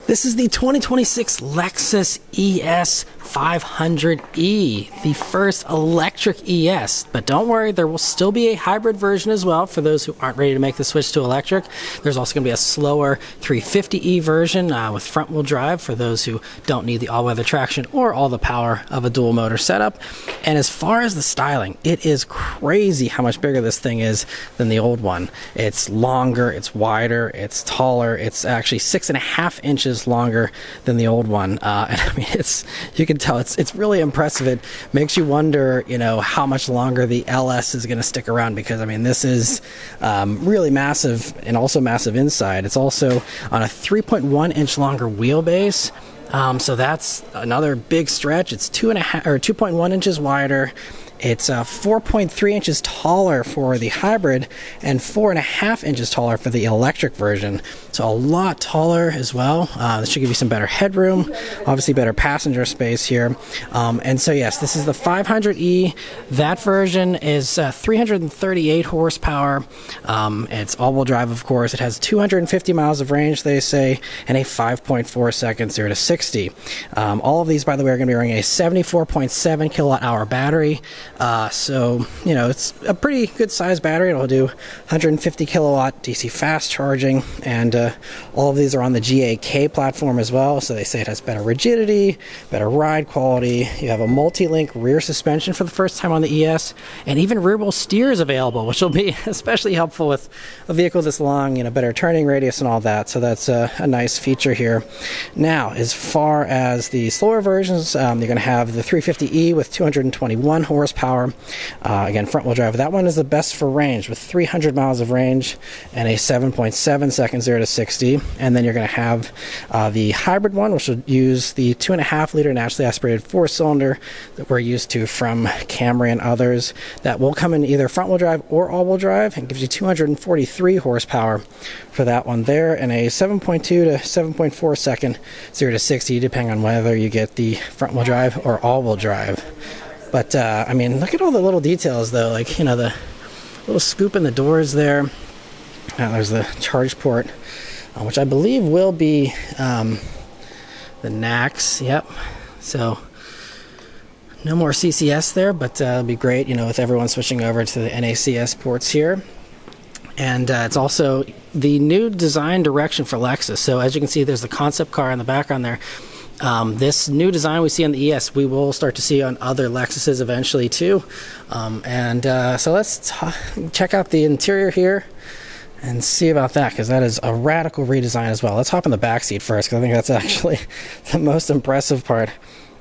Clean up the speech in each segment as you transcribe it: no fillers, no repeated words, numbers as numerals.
This is the 2026 Lexus ES 500e, the first electric ES. But don't worry, there will still be a hybrid version as well for those who aren't ready to make the switch to electric. There's also going to be a slower 350e version with front-wheel drive for those who don't need the all-weather traction or all the power of a dual motor setup. And as far as the styling, it is crazy how much bigger this thing is than the old one. It's longer, it's wider, it's taller. It's actually 6.5 inches longer than the old one, and I mean, you can tell it's really impressive. It makes you wonder, how much longer the LS is going to stick around, because I mean, this is really massive and also massive inside. It's also on a 3.1 inch longer wheelbase. So that's another big stretch. It's 2.1 inches wider. It's 4.3 inches taller for the hybrid and 4.5 inches taller for the electric version. So a lot taller as well. This should give you some better headroom, obviously better passenger space here. And so yes, this is the 500e. That version is 338 horsepower. It's all-wheel drive, of course. It has 250 miles of range, they say, and a 5.4 second 0 to 60. All of these, by the way, are going to be running a 74.7 kilowatt hour battery. So, it's a pretty good sized battery. It'll do 150 kilowatt DC fast charging, and all of these are on the GAK platform as well. So they say it has better rigidity, better ride quality. You have a multi-link rear suspension for the first time on the ES, and even rear wheel steer is available, which will be especially helpful with a vehicle this long, better turning radius and all that. So that's a nice feature here. Now, as far as the slower versions, you're going to have the 350e with 221 horsepower. Again, front wheel drive. That one is the best for range with 300 miles of range and a 7.7 second 0 to 60. And then you're going to have the hybrid one, which will use the 2.5 liter naturally aspirated 4-cylinder that we're used to from Camry and others. That will come in either front wheel drive or all wheel drive, and gives you 243 horsepower for that one there, and a 7.2 to 7.4 second 0 to 60, depending on whether you get the front wheel drive or all wheel drive. But, I mean, look at all the little details, though. Like, the little scoop in the doors there. There's the charge port, which I believe will be the NACS. Yep. So, no more CCS there, but it'll be great, with everyone switching over to the NACS ports here. And it's also the new design direction for Lexus. So, as you can see, there's the concept car in the background there. This new design we see on the ES, we will start to see on other Lexuses eventually too. So let's check out the interior here and see about that, because that is a radical redesign as well. Let's hop in the back seat first, because I think that's actually the most impressive part.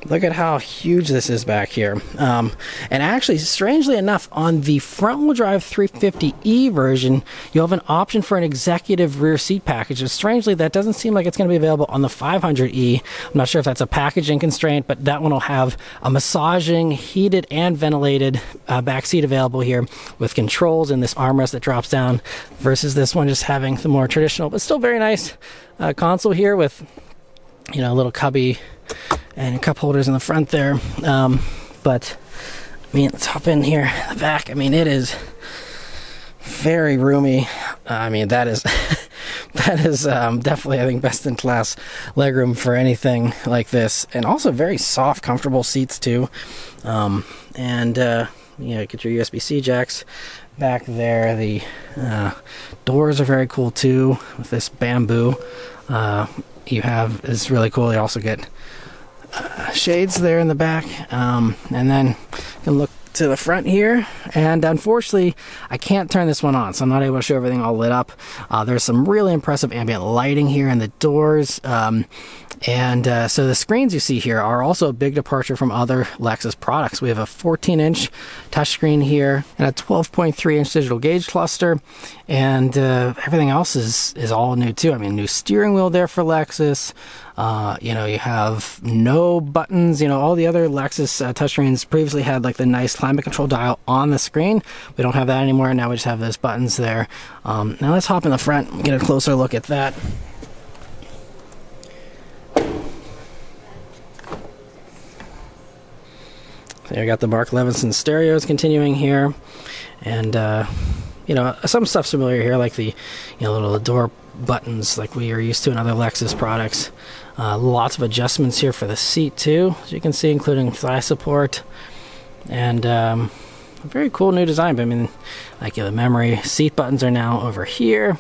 Look at how huge this is back here. And actually, strangely enough, on the front-wheel drive 350e version, you'll have an option for an executive rear seat package. And strangely, that doesn't seem like it's going to be available on the 500e. I'm not sure if that's a packaging constraint, but that one will have a massaging, heated, and ventilated back seat available here with controls and this armrest that drops down, versus this one just having the more traditional, but still very nice console here with, a little cubby and cup holders in the front there. But I mean, let's hop in here in the back. I mean, it is very roomy. I mean, that is definitely, I think, best in class legroom for anything like this, and also very soft, comfortable seats too. Get your USB-C jacks back there. The doors are very cool too, with this bamboo. You have is really cool. You also get shades there in the back, and then you can look to the front here, and unfortunately I can't turn this one on, so I'm not able to show everything all lit up. There's some really impressive ambient lighting here in the doors, so the screens you see here are also a big departure from other Lexus products. We have a 14-inch touchscreen here and a 12.3-inch digital gauge cluster, and everything else is all new too. I mean, new steering wheel there for Lexus. You have no buttons. All the other Lexus touchscreens previously had like the nice climate control dial on the screen. We don't have that anymore. Now we just have those buttons there. Now let's hop in the front and get a closer look at that. So you got the Mark Levinson stereos continuing here, and you know, some stuff's familiar here, like the, you know, little door buttons like we are used to in other Lexus products. Lots of adjustments here for the seat too, as you can see, including thigh support, and a very cool new design. But I mean, like, you know, the memory seat buttons are now over here.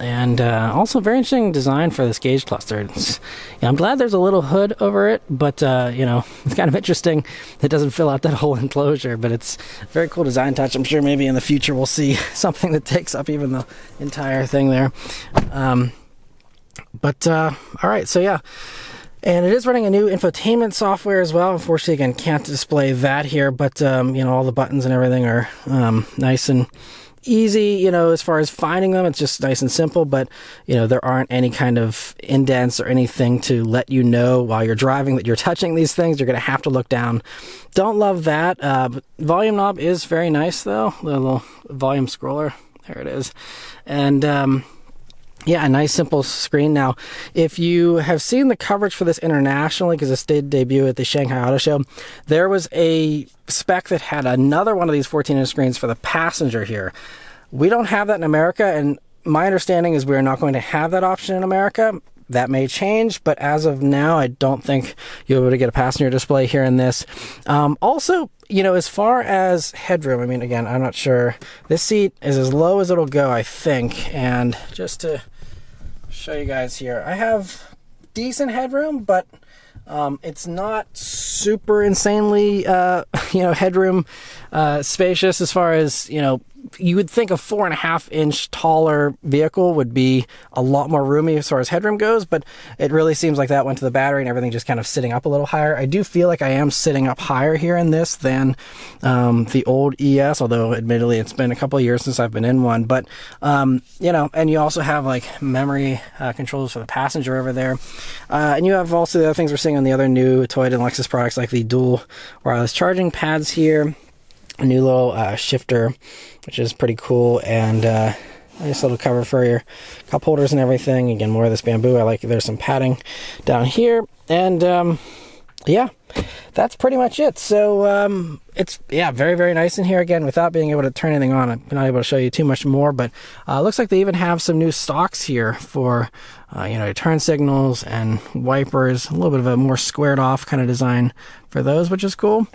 And also very interesting design for this gauge cluster. Yeah, I'm glad there's a little hood over it, but you know, it's kind of interesting. It doesn't fill out that whole enclosure, but it's a very cool design touch. I'm sure maybe in the future we'll see something that takes up even the entire thing there. All right, so yeah. And it is running a new infotainment software as well. Unfortunately, again, can't display that here, but you know, all the buttons and everything are nice and easy, you know, as far as finding them. It's just nice and simple, but you know, there aren't any kind of indents or anything to let you know while you're driving that you're touching these things. You're going to have to look down. Don't love that. Volume knob is very nice though, the little volume scroller, there it is. And yeah, a nice simple screen. Now, if you have seen the coverage for this internationally, because this did debut at the Shanghai Auto Show, there was a spec that had another one of these 14-inch screens for the passenger here. We don't have that in America, and my understanding is we're not going to have that option in America. That may change, but as of now, I don't think you'll be able to get a passenger display here in this. Also, you know, as far as headroom, I mean, again, I'm not sure. This seat is as low as it'll go, I think, and just to show you guys here, I have decent headroom, but it's not super insanely you know, headroom spacious. As far as, you know, you would think a 4.5-inch taller vehicle would be a lot more roomy as far as headroom goes, but it really seems like that went to the battery and everything just kind of sitting up a little higher. I do feel like I am sitting up higher here in this than the old ES, although admittedly it's been a couple of years since I've been in one. But you know, and you also have like memory controls for the passenger over there, and you have also the other things we're seeing on the other new Toyota and Lexus products, like the dual wireless charging pads here, a new little shifter, which is pretty cool, and nice little cover for your cup holders and everything. Again, more of this bamboo. I like it. There's some padding down here, and yeah, that's pretty much it. So it's, yeah, very, very nice in here. Again, without being able to turn anything on, I'm not able to show you too much more, but looks like they even have some new stocks here for you know, turn signals and wipers. A little bit of a more squared off kind of design for those, which is cool.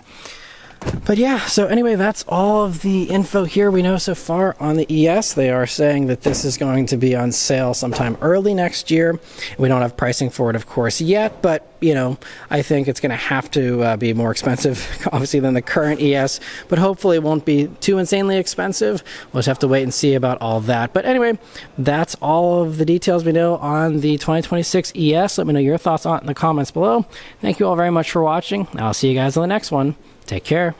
But yeah, so anyway, that's all of the info here we know so far on the ES. They are saying that this is going to be on sale sometime early next year. We don't have pricing for it, of course, yet, but you know, I think it's going to have to be more expensive, obviously, than the current ES, but hopefully it won't be too insanely expensive. We'll just have to wait and see about all that. But anyway, that's all of the details we know on the 2026 ES. Let me know your thoughts on it in the comments below. Thank you all very much for watching. I'll see you guys on the next one. Take care.